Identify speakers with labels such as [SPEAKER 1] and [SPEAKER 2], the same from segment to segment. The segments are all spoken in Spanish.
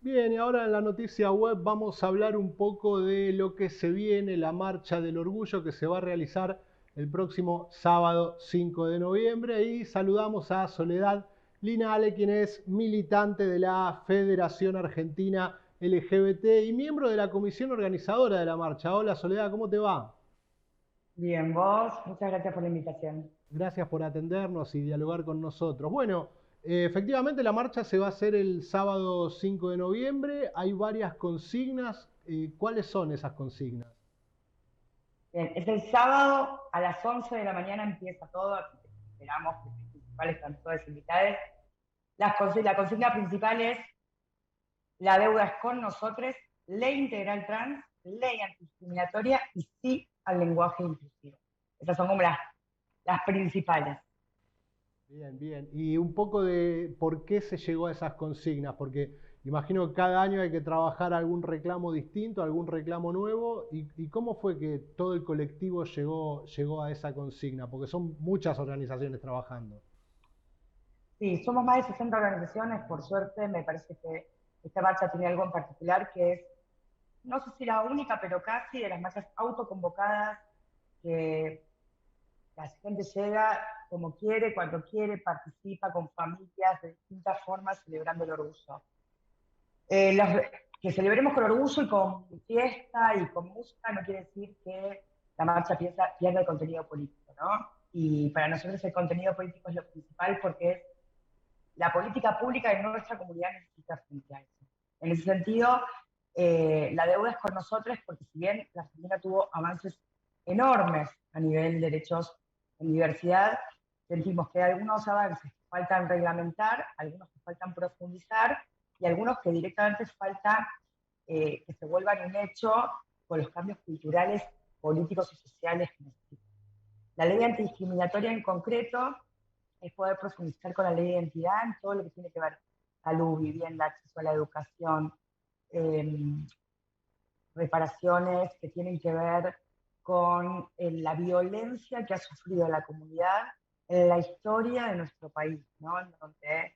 [SPEAKER 1] Bien, y ahora en la noticia web vamos a hablar un poco de lo que se viene, la Marcha del Orgullo que se va a realizar el próximo sábado 5 de noviembre. Y saludamos a Soledad Linale, quien es militante de la Federación Argentina LGBT y miembro de la comisión organizadora de la marcha. Hola Soledad, ¿cómo te va?
[SPEAKER 2] Bien, vos, muchas gracias por la invitación.
[SPEAKER 1] Gracias por atendernos y dialogar con nosotros. Bueno, efectivamente la marcha se va a hacer el sábado 5 de noviembre. Hay varias consignas. ¿Cuáles son esas consignas?
[SPEAKER 2] Bien, es el sábado a las 11 de la mañana empieza todo, así que esperamos que los principales están todos invitados. La consigna principal es la deuda es con nosotros, ley integral trans, ley antidiscriminatoria y sí al lenguaje inclusivo. Esas son como las principales.
[SPEAKER 1] Bien, bien. Y un poco de por qué se llegó a esas consignas, porque imagino que cada año hay que trabajar algún reclamo distinto, algún reclamo nuevo. ¿Y cómo fue que todo el colectivo llegó a esa consigna? Porque son muchas organizaciones trabajando.
[SPEAKER 2] Sí, somos más de 60 organizaciones, por suerte me parece que esta marcha tiene algo en particular que es, no sé si la única, pero casi de las marchas autoconvocadas que la gente llega como quiere, cuando quiere, participa con familias de distintas formas celebrando el orgullo. Los, que celebremos con orgullo y con fiesta y con música no quiere decir que la marcha pierda el contenido político, ¿no? Y para nosotros el contenido político es lo principal porque es la política pública de nuestra comunidad necesita frente a eso. En ese sentido, la deuda es con nosotros porque si bien la Argentina tuvo avances enormes a nivel de derechos en diversidad, sentimos que hay algunos avances que faltan reglamentar, algunos que faltan profundizar y algunos que directamente falta que se vuelvan un hecho con los cambios culturales, políticos y sociales que necesitan. La ley antidiscriminatoria en concreto es poder profundizar con la ley de identidad en todo lo que tiene que ver salud, vivienda, acceso a la educación, eh, reparaciones que tienen que ver con la violencia que ha sufrido la comunidad en la historia de nuestro país, ¿no? En donde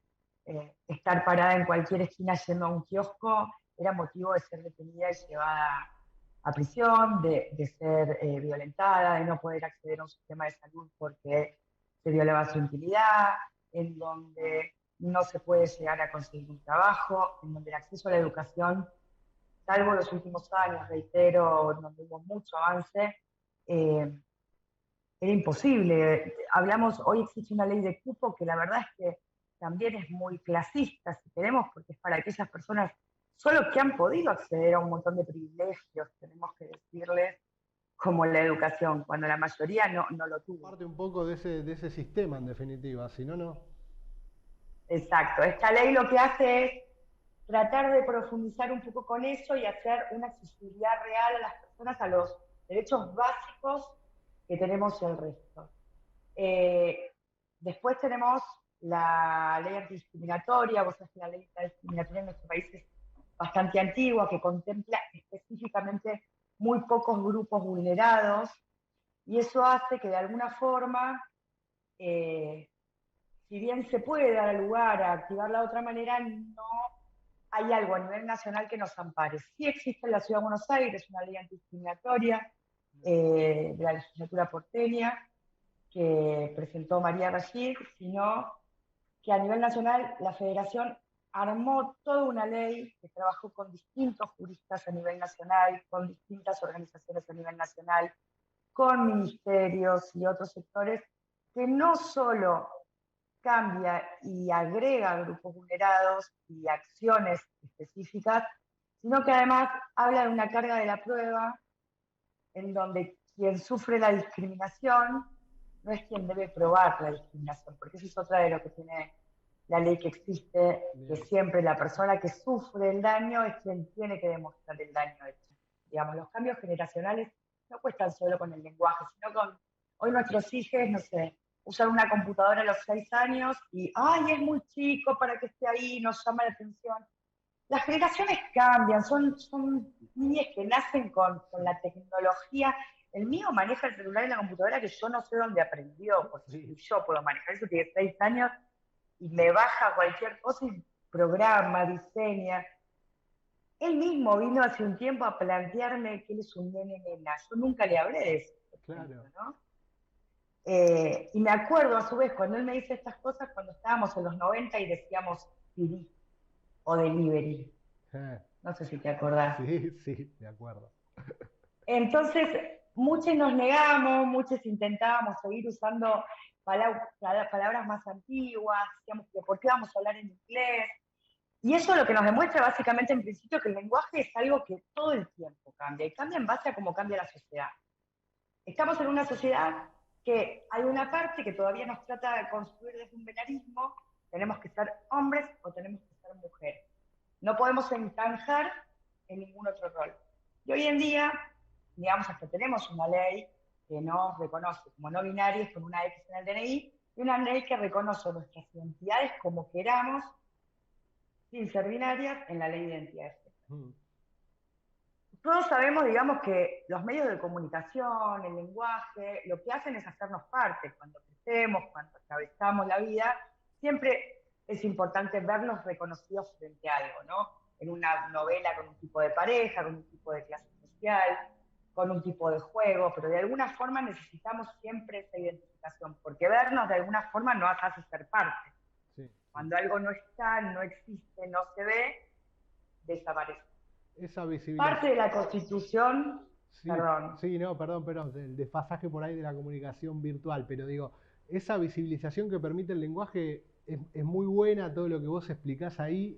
[SPEAKER 2] estar parada en cualquier esquina yendo a un kiosco era motivo de ser detenida y llevada a prisión, de ser violentada, de no poder acceder a un sistema de salud porque se violaba su intimidad, en donde no se puede llegar a conseguir un trabajo, en donde el acceso a la educación salvo los últimos años, reitero, donde hubo mucho avance, eh, era imposible. Hablamos, hoy existe una ley de cupo que la verdad es que también es muy clasista, si queremos, porque es para aquellas personas solo que han podido acceder a un montón de privilegios, tenemos que decirles, como la educación, cuando la mayoría no lo tuvo.
[SPEAKER 1] Parte un poco de ese sistema en definitiva, si no, no.
[SPEAKER 2] Exacto. Esta ley lo que hace es tratar de profundizar un poco con eso y hacer una accesibilidad real a las personas a los derechos básicos que tenemos el resto. Eh, Después tenemos la ley antidiscriminatoria, vos sabés que la ley antidiscriminatoria en nuestro país es bastante antigua, que contempla específicamente muy pocos grupos vulnerados, y eso hace que de alguna forma eh, si bien se puede dar lugar a activarla de otra manera, no hay algo a nivel nacional que nos ampare. Sí existe en la Ciudad de Buenos Aires una ley antidiscriminatoria de la legislatura porteña que presentó María Rashid, sino que a nivel nacional la Federación armó toda una ley que trabajó con distintos juristas a nivel nacional, con distintas organizaciones a nivel nacional, con ministerios y otros sectores, que no solo cambia y agrega grupos vulnerados y acciones específicas, sino que además habla de una carga de la prueba en donde quien sufre la discriminación no es quien debe probar la discriminación, porque eso es otra de lo que tiene la ley que existe, que
[SPEAKER 1] Bien.
[SPEAKER 2] siempre la persona que sufre el daño es quien tiene que demostrar el daño hecho. Digamos, los cambios generacionales no cuestan solo con el lenguaje, sino con, hoy nuestros hijos, no sé, usan una computadora a los 6 años y, ay, es muy chico para que esté ahí, nos llama la atención. Las generaciones cambian, son niñas que nacen con la tecnología. El mío maneja el celular y la computadora que yo no sé dónde aprendió, porque
[SPEAKER 1] Sí.
[SPEAKER 2] si yo puedo manejar eso, tiene 6 años y me baja cualquier cosa y programa, diseña. Él mismo vino hace un tiempo a plantearme que él es un nene nena. Yo nunca le hablé de eso, por ejemplo,
[SPEAKER 1] Claro.
[SPEAKER 2] ¿no? Y me acuerdo a su vez cuando él me dice estas cosas cuando estábamos en los 90 y decíamos CD o delivery.
[SPEAKER 1] Eh,
[SPEAKER 2] No sé si te acordás.
[SPEAKER 1] sí, sí, de acuerdo.
[SPEAKER 2] Entonces, muchos nos negamos, muchos intentábamos seguir usando palabras más antiguas, decíamos que por qué vamos a hablar en inglés. Y eso lo que nos demuestra básicamente en principio que el lenguaje es algo que todo el tiempo cambia, y cambia en base a cómo cambia la sociedad. Estamos en una sociedad que hay una parte que todavía nos trata de construir desde un binarismo, tenemos que ser hombres o tenemos que ser mujeres. No podemos encajar en ningún otro rol. Y hoy en día, digamos, hasta tenemos una ley que nos reconoce como no binarios con una X en el DNI, y una ley que reconoce nuestras identidades como queramos, sin ser binarias, en la ley de identidades.
[SPEAKER 1] Mm.
[SPEAKER 2] Todos sabemos, digamos, que los medios de comunicación, el lenguaje, lo que hacen es hacernos parte. Cuando crecemos, cuando atravesamos la vida, siempre es importante vernos reconocidos frente a algo, ¿no? En una novela con un tipo de pareja, con un tipo de clase social, con un tipo de juego, pero de alguna forma necesitamos siempre esa identificación, porque vernos de alguna forma nos hace ser parte.
[SPEAKER 1] Sí, sí.
[SPEAKER 2] Cuando algo no está, no existe, no se ve, desaparece.
[SPEAKER 1] Esa visibilización.
[SPEAKER 2] Parte de la Constitución,
[SPEAKER 1] Sí,
[SPEAKER 2] perdón,
[SPEAKER 1] sí, no, perdón, el desfasaje por ahí de la comunicación virtual, pero digo, esa visibilización que permite el lenguaje es muy buena, todo lo que vos explicás ahí,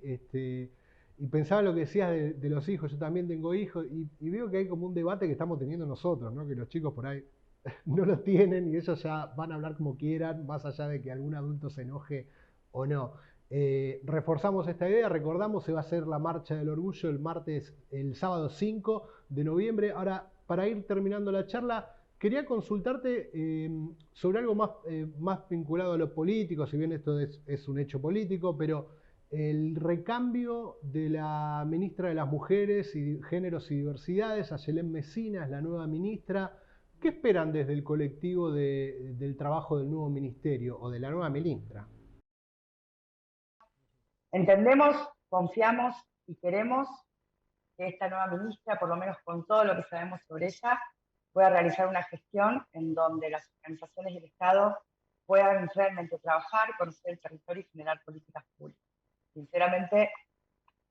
[SPEAKER 1] y pensaba lo que decías de los hijos, yo también tengo hijos, y veo que hay como un debate que estamos teniendo nosotros, ¿no? Que los chicos por ahí no los tienen y ellos ya van a hablar como quieran, más allá de que algún adulto se enoje o no. Reforzamos esta idea, recordamos, se va a hacer la marcha del orgullo el sábado 5 de noviembre. Ahora, para ir terminando la charla, quería consultarte sobre algo más vinculado a lo político, si bien esto es un hecho político, pero el recambio de la ministra de las Mujeres y Géneros y Diversidades, Ayelén Mesina, es la nueva ministra. ¿Qué esperan desde el colectivo del trabajo del nuevo ministerio o de la nueva ministra?
[SPEAKER 2] entendemos, confiamos y queremos que esta nueva ministra, por lo menos con todo lo que sabemos sobre ella, pueda realizar una gestión en donde las organizaciones y el Estado puedan realmente trabajar, conocer el territorio y generar políticas públicas. Sinceramente,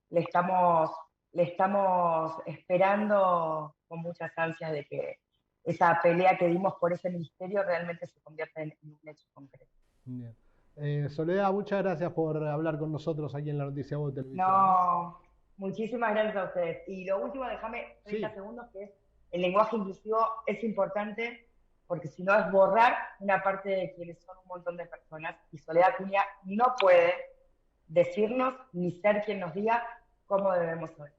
[SPEAKER 2] le estamos, le estamos esperando con muchas ansias de que esa pelea que dimos por ese ministerio realmente se convierta en un hecho concreto.
[SPEAKER 1] Bien. Soledad, muchas gracias por hablar con nosotros aquí en la Noticia Voz Televisión. ¿Eh?
[SPEAKER 2] No, muchísimas gracias a ustedes. Y lo último, déjame 30
[SPEAKER 1] Sí,
[SPEAKER 2] segundos, que es el lenguaje inclusivo es importante porque si no es borrar una parte de quienes son un montón de personas y Soledad Acuña no puede decirnos ni ser quien nos diga cómo debemos ser.